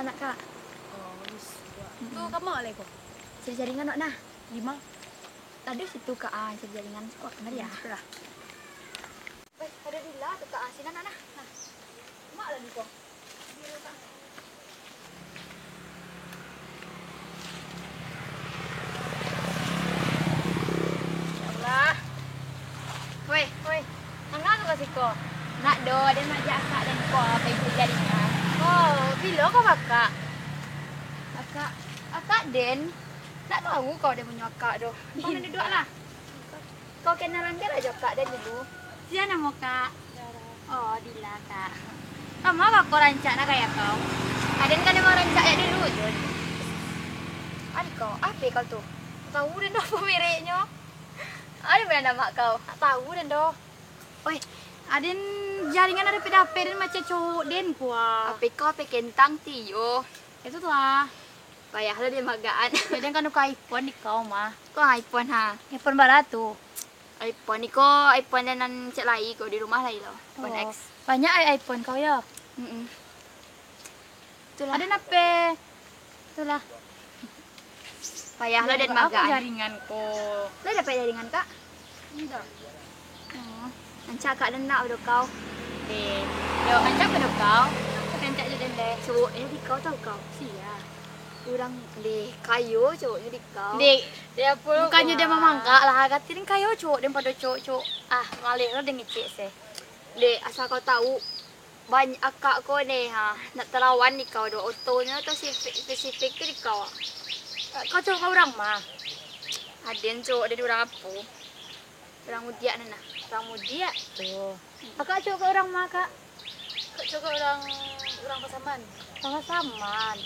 anak kak. Oh, bisa. Tuh kamu oleh kok. Cari jaringan nok nah. Gimana? Tadi situ kak cari jaringan. Oh benar ya. Sudah. Weh ada di lah tuh kak sini nah. Nah. Mak lah nih kok. Allah. Weh. Nangga tuh kasih kok. Nak do ada mak jakak dan kok apa itu jaringan. Oh, bila kok kakak? Akak Den. Tak tahu kau dia punya akak doh. Kau nak duduk lah. Kau kenalan dia lah kak Den dulu. Siapa nama kak? Oh, Dila kak. Kamu apa kau rancak nak kayak kau? Aden kan emang rancak ya dulu Jun. Adik kau, apa kau tuh? Tahu dan doh pemeriknya. Ada mana nama kau? Tak tahu dan doh. Oi, Aden jaringan ada pedape dan macam cowok Den kuah. Apa kau apa kentang tiyo? Itu lah. Payahlah dia magaan. Jadi kan uka iPhone di kau mah. Kau iPhone ha? iPhone barat tuh. iPhone ni kau iPhone dan cek lai kau di rumah lai lo. iPhone Oh, X. banyak iPhone kau ya. Itulah. Ada nape? Itulah. Payahlah dan Apa magaan. jaringan kau? Lo dapat jaringan kak? Tidak. Oh, ancak kak dan nak udah kau. Yo, ancak ke kau? Ancak je Den deh. Cowok di kau tahu kau? Sia. Orang deh kayu cowoknya di kau. Dek, dia bukannya dia memangga lah, katin kayo cowok dan pada cowok. Ah, malih lo dengan cek sih. Dek, asal kau tahu banyak akak kau nih ha nak terawan di kau do otonya atau spesifik di kau. Kau cowok kau orang mah. Aden cowok dari orang apa? Orang mudia nana. Orang mudia tuh. Kakak cowok kau orang mah kak. Kak cowok orang pasaman. Pasaman.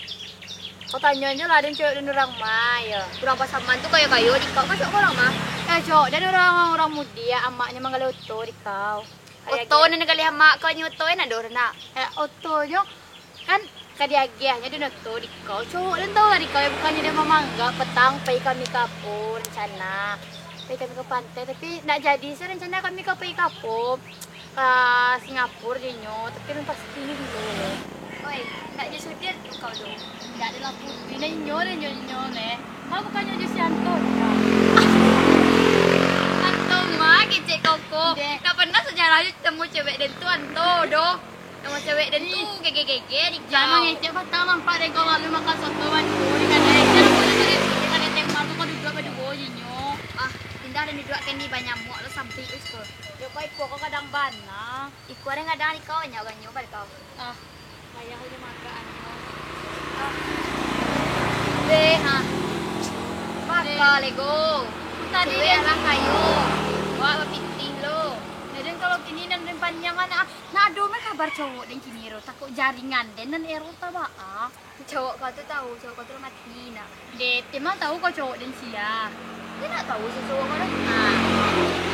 Kau tanya aja lah, ada cowok dan orang mah ya. Orang pasaman tuh kayak kayu di kau masuk orang mah. Cowok dan orang mudia, amaknya manggil oto di kau. Oto nana kali mak kau nyoto na do na. Otonya kan kadiagiahnya dia oto di kau. Cowok dan tahu lah di kau ya bukannya dia memangga petang pergi kami kapur rencana. Pergi kami ke pantai tapi nak jadi sih rencana kami ke pergi kapur ke Singapura dinyo tapi kan pasti dulu. Oi, nak jadi sudir kau do. Tidak ada lampu. Ini nyo nih. Kau bukannya jadi Anton. Anto mah kecek koko. Tak pernah sejarahnya temu cewek dan tu Anto do. Temu cewek dan tu gege di kau. Jangan ngecek patang nampak deh kau lalu makan soto bantu di kan di kan yang malu kau duduk pada boji nyo. Ah, pindah dan duduk kan di banyak muak lo sampai usko. Dia kau kadang bana. Iku ada nggak ada di kau nyawa nyawa pada kau. Ah, kayak udah makan nyo. Deh ha. Maka lego. Tadi Cewek lah kayu. Wah, pinting lo. Dan kalau kini dan panjangan nah aduh mah kabar cowok dan kini ro takut jaringan dan ero taba ah. Cowok kau tuh tahu, cowok kau tuh mati nak. Det emang tahu kau cowok dan sia. Dia nak tahu si cowok kau dah. Nah,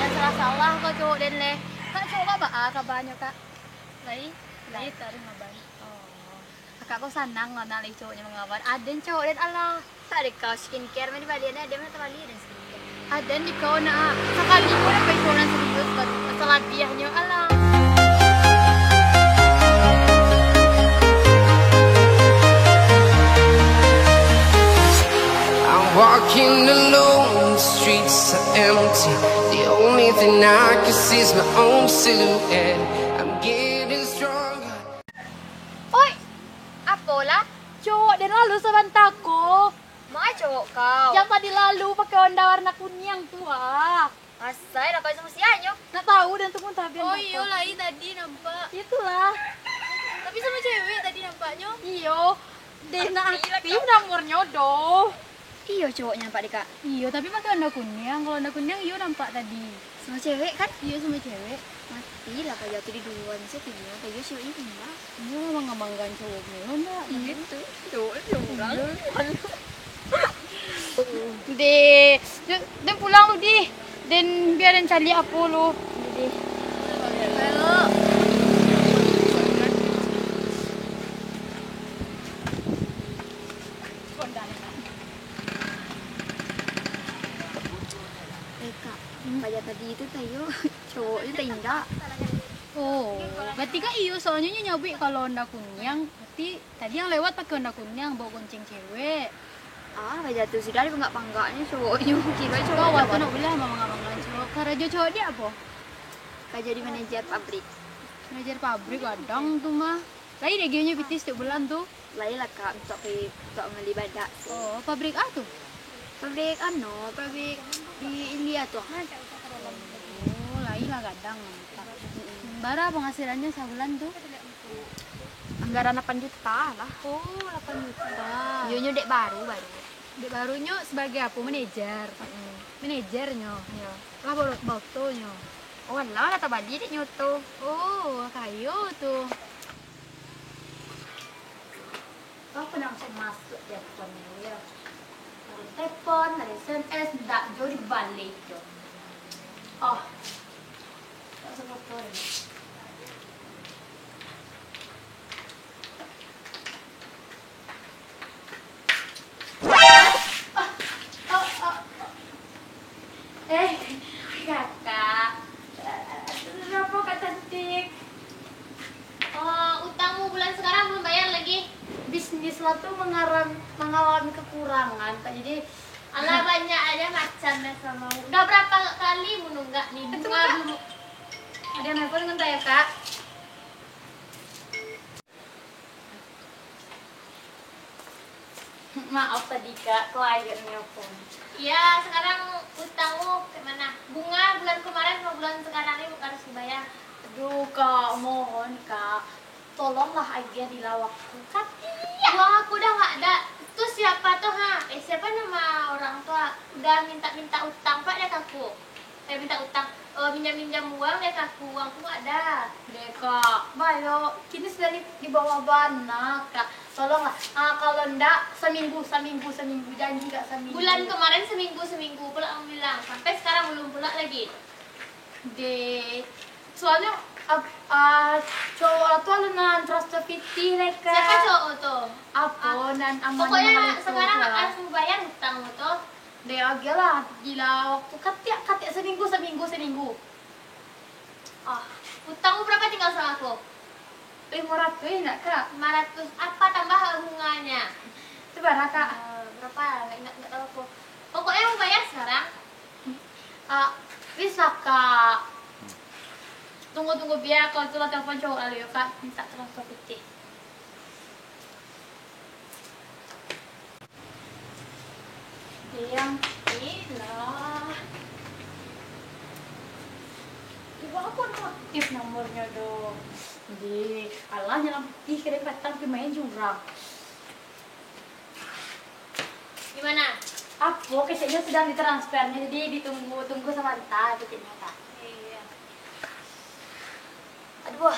ya salah kau cowok dan leh. Kak cowok kau ah kabarnya kak. Lai tarik ngaban. Oh. Kakak kau sanang nggak nalih cowoknya mengabar. Aden cowok dan Allah. Tak ada kau skincare mah di baliannya dia mana terbalik dan skincare. Aden di kau nak sekali kau dah pengen serius masalah biahnya Allah. Walking alone, the streets are empty. The only thing I can see is my own silhouette. I'm getting stronger. Oi, apa lah? Cowok dan lalu sebentar ko. Mana cowok kau? Yang tadi lalu pakai Honda warna kuning tuh ah. Asal apa sama sianya? Nak tahu dan tunggu tabian. Oh iya lah, tadi nampak. Itulah. Tapi sama cewek tadi nampaknya. Iyo. Dena aktif nomornya doh. Iya cowoknya nampak deh kak. Iyo tapi pakai Honda kuning. Kalau Honda kuning iyo nampak tadi. Sama cewek kan? Iyo sama cewek. Mati lah kayak jatuh di duluan sih tinggal. Kayak ceweknya pindah. Iyo memang ngabanggan cowoknya Honda. Gitu. Cowok. Dan pulang lu di. Dan biarin cari apa lu. Jadi. Halo. Kak, kayak tadi itu tayo cowoknya tindak. Oh, berarti kan iyo soalnya nyobi kalau Honda kuning berarti tadi yang lewat pakai warna kuning yang bawa gonceng cewek. Ah, nggak jatuh sudah dia nggak panggaknya cowoknya kira cowok. Kau waktu nak bilang mama ngabang cowok. Karajo cowok dia apa? Kayak jadi manajer pabrik. Manajer pabrik kadang tuh mah. Lagi deh gajinya pitis tiap bulan tuh. Lain lah kak untuk ngeli badak. Oh, pabrik apa tuh? Pabrik di India tuh. Oh, lain lah kadang. Bara penghasilannya sebulan tuh? Anggaran 8 juta lah. Oh, 8 juta. Yonya dek baru. Dek barunya sebagai apa? Manajer. Manajernya. Iya. Lah bautonya. Oh, lah kata badi dek nyoto. Oh, kayu tuh. Kau pernah masuk teleponnya ya? Ada telepon, ada SMS, tak jauh dibalik tuh. Oh, tak usah telepon. Kakak, kenapa kak cantik? Utangmu bulan sekarang belum bayar lagi. Bisnis lo tuh mengalami kekurangan, Kak. Jadi Alah banyak aja macamnya sama. Udah berapa kali menunggak nih? Itu, Bunga Kak. dulu. ada yang nelfon dengan saya, Kak. Maaf tadi, Kak. Kok akhirnya nelfon? Iya, sekarang utangmu gimana? Bunga bulan kemarin sama bulan sekarang ini harus dibayar. Aduh, Kak. Mohon, Kak. Tolonglah aja di lawakku. Kak, Uang aku udah nggak ada. Itu siapa tuh siapa nama orang tua? Udah minta utang pak deh kaku. Minta utang, minjam uang deh kaku. Uangku nggak ada. deh, Kak. Bayo, kini sudah di bawah bana, Kak. Tolonglah. Kalau enggak, seminggu. Janji, Kak, seminggu. Bulan kemarin seminggu pula kamu bilang. Sampai sekarang belum pula lagi. Deh. Soalnya, cowok tuh alunan trust fiti mereka. Siapa cowok tuh? Apa nan aman Pokoknya sekarang harus membayar utangmu tuh. deh agak lah gila waktu katiak seminggu. Utangmu berapa tinggal sama aku? 500 enggak, Kak? 500. Apa tambah bunganya? Itu berapa, Kak? Berapa? Nggak tahu aku. Pokoknya mau bayar sekarang. Bisa, Kak. Tunggu biar kalau tuh telepon cowok kali ya, Kak. Minta transfer fiti. Yang gila. Ibu aku aktif nomornya dong. Jadi, Allah nyelam putih kira datang ke main jurang. Gimana? Apa kayaknya sedang ditransfernya, jadi ditunggu sama entah kayaknya, Kak. Iya. Aduh,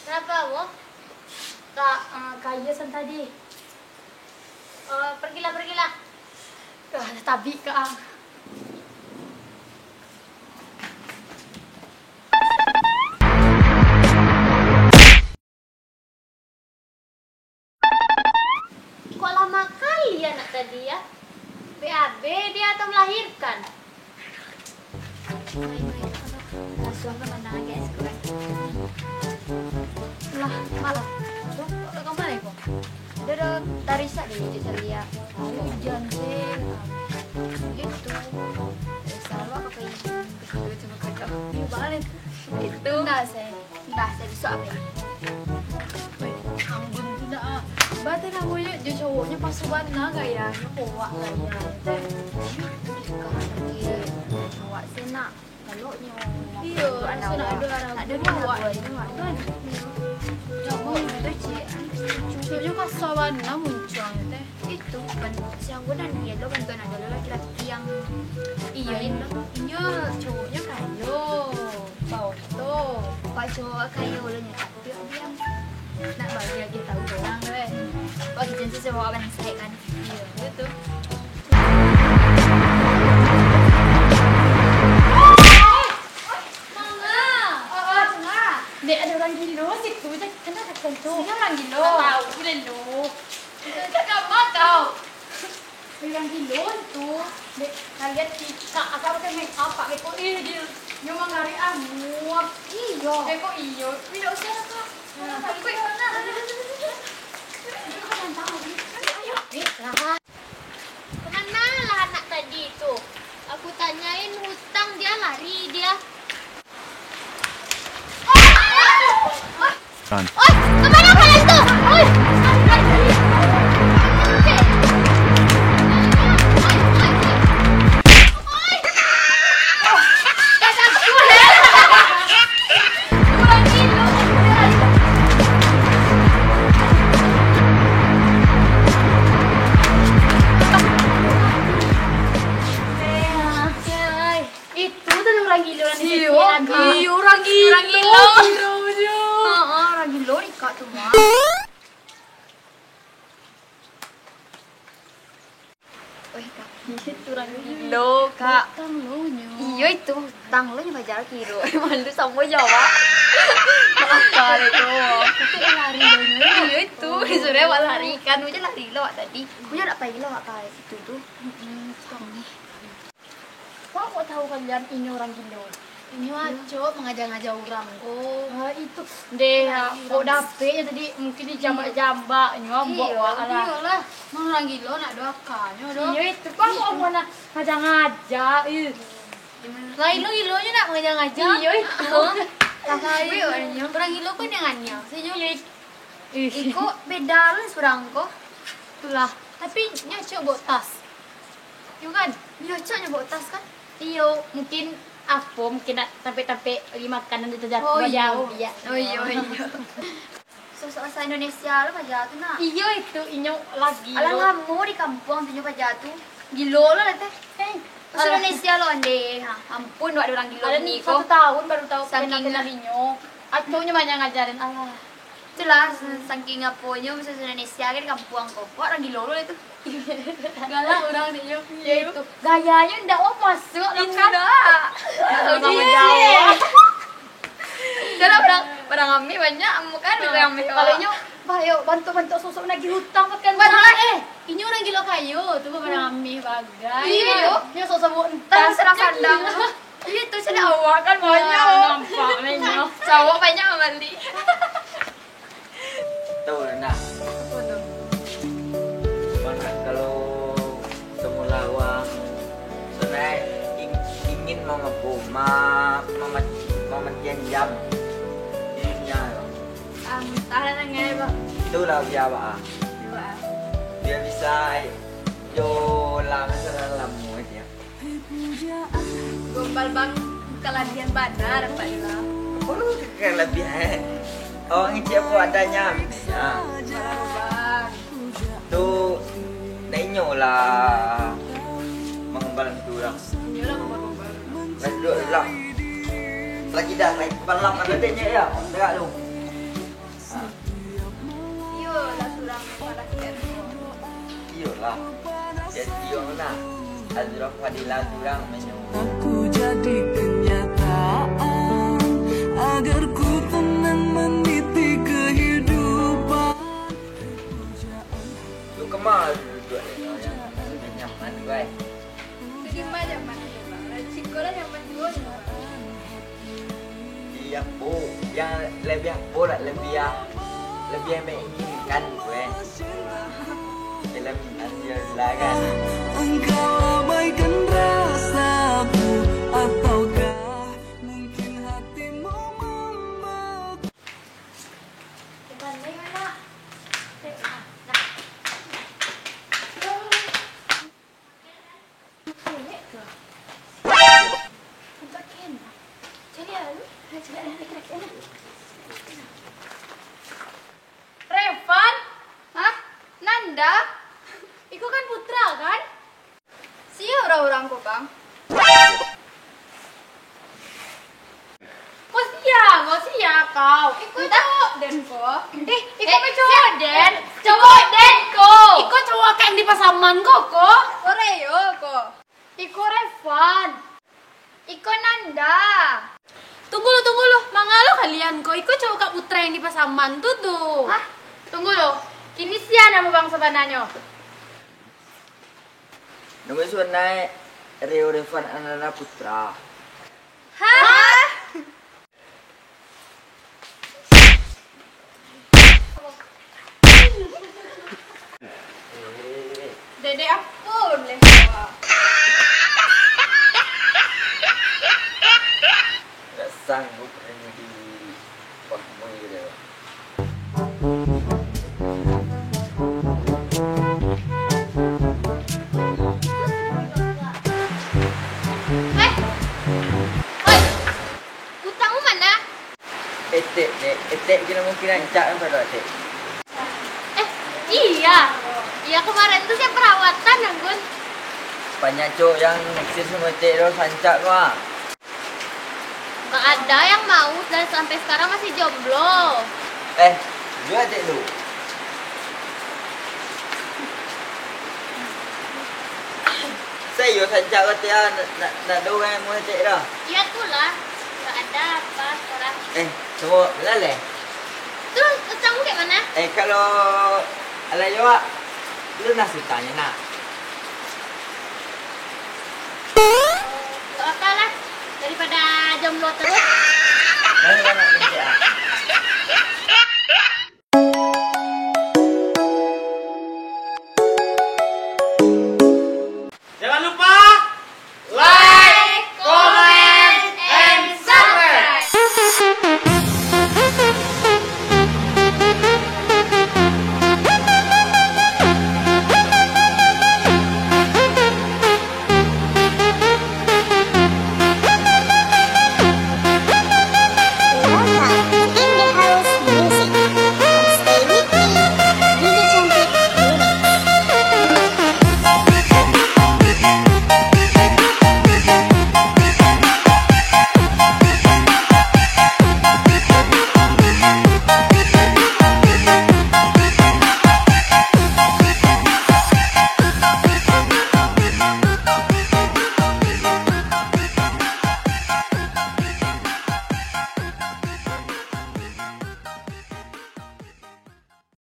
Kenapa, Bu? Kak, kayasan tadi. Pergilah. Tabi, Kak. Kok lama kali anak tadi ya? BAB dia atau melahirkan? Langsung ke mana guys? Lah, malah. Tuh, kamu mana kok? Udah tarisa deh jadi lihat. Hujan sih. Gitu. Selalu aku kayak gitu cuma kakak. Ini balik. Itu. Enggak saya bisa apa? Ambon tidak. Berarti namanya dia cowoknya pas warna gaya. Kowa gaya. Awak sena kalau nyo. Iya, sudah ada dua. Cowok itu cik. Cowoknya pas warna muncul teh. Itu kan siang gue dan dia lo kan ada laki-laki yang Iya, iya cowoknya kayo. Bau tuh. pak cowok kayak lo nyata dia Nak bagi lagi tahu doang deh. pak kita sih semua orang saya kan. Iya, gitu. Dek, ada orang gila situ. Kenapa kentu? Ini orang gila. Tahu dulu. Kakak mah tahu. Orang gila itu. Dek, kalian tika. Apa pakai make up pak? Kok dia nyomong hari amu. Iya. Kok iya. Tidak usah kak. Tapi mana? Lah, Kemana lah anak tadi itu? Aku tanyain hutang dia lari dia. Oi, kemana kalian tuh? Oi, itu tuh orang gila di sini. Iya, orang gila. Orang gila nih kak tuh mah. Wih, Kak. Itu orang gila, Kak. Tang lo nyo. Iya itu, hutang lo nya bajar kiro. Malu sama Jawa. Maafkan itu. Itu lari lo nyo. Iya itu, disuruh awak lari kan. Udah lari lo awak tadi. Punya nak pergi lo awak kayak situ tuh. Kok kok tahu kalian ini orang gila? Ini aco mengajak-ngajak orang. Oh, itu deh. Kok dapetnya tadi mungkin di jambak-jambak nyobok Iya, lah. iyalah. Mang orang gila nak doakannya doh. Iya itu, Pak. Kok mau nak ngajak-ngajak? Lain lo gilonya nak ngajak-ngajak. Iya itu. Lain orangnya. Orang gila kok dengannya. Sejo. Iko beda lah surang ko. Itulah. Tapi nyaco bawa tas. Iya kan? Iya, cok nyebut tas kan. Iyo, mungkin apa mungkin nak sampai makanan itu jatuh Oh iya. dia. Oh iya. Sosok bahasa Indonesia lo pajak tuh nak. Iyo itu inyo lagi. Alang lo. kamu di kampung tuh pajak tuh. Gilo lo lah teh. Bahasa Alah. Indonesia lo ande. Ha, ampun ada orang gilo Ada ni nih ko. 1 tahun baru tahu Saking kenal inyo. Atunya banyak ngajarin Allah. Itulah saking aponya bahasa Indonesia kan di kampung ko. Kok orang gilo lo itu. Galak orang inyo. Ya itu gayanya ndak mau masuk lo kan. Tahu Sama Jawa. Jadi orang kami banyak amu kan orang kami. Kalau inyo bayo bantu-bantu sosok nagih hutang pakai ini orang gila kayu tuh pada kami bagai. Iya. Ini sosok bu Tan serang kandang. Iya itu sudah awak kan banyak. Nampak menyo. Cowok banyak amali. Tahu nak. Mana kalau semula wang sebenarnya ingin mengepu menjam dirinya. Tahan nangai ba. Itulah biar apa? Dia bisa jualan dalam aja. Gombal bang keladian bandar Pak Ila. Oh, kelebihan. Orang ini apa adanya. Ya. Bang. Tu nainyo lah mengembal tulang. Iyalah gombal. Duduk lah. Lagi dah naik balam ada dia ya. Tegak lu. Iyo lah surang pada kita. Iyalah. Jadi yang mana? Azraf Fadilah turang menyo. Aku jadi kenyataan agar ku tenang meniti kehidupan. Lu kemana duduk yang nyaman guys. Gimana zaman Bang? Sekolah zaman dulu. Iya bu, yang lebih apa lah lebih yang menginginkan gue. Kelebihan dia lah kan. Engkau abaikan rasaku ataukah mungkin hatimu membeku. Pandai mana? Revan, Hah? Nanda? itu kan putra kan? Sia orang-orang kok, Bang. Kok sia kau? Ikut tak den ko. Iko pe cowok den, cowok den ko. Iko cowok kayak di pasaman kok. Oreo ko. Iko Revan. Iko Nanda. Tunggu lo, mangalo kalian kok. Iko cowok kak putra yang di pasaman tuh. Hah? Tunggu lo. Kini sia nama bang sebenarnya. Nama suanai Rio Revan Ananda Putra. Hah? dede ampun lempar. Gak sanggup ini di pakmu gitu. Utangmu mana? Etek kira mungkin rancak kan pada etek. Iya. Iya kemarin tuh saya perawatan Anggun. Banyak cowok yang naksir sama etek lo sancak gua. Gak ada yang mau dan sampai sekarang masih jomblo. Dua etek lu. Saya sancak kau tiada nak dua yang mau etek dah. Iya tuh lah. Gak ada apa sekarang. Semua laleh. Terus utangmu kayak mana? Kalau ala jawab, lu nak tanya nak. Gak apa lah. Daripada jomblo terus. Mana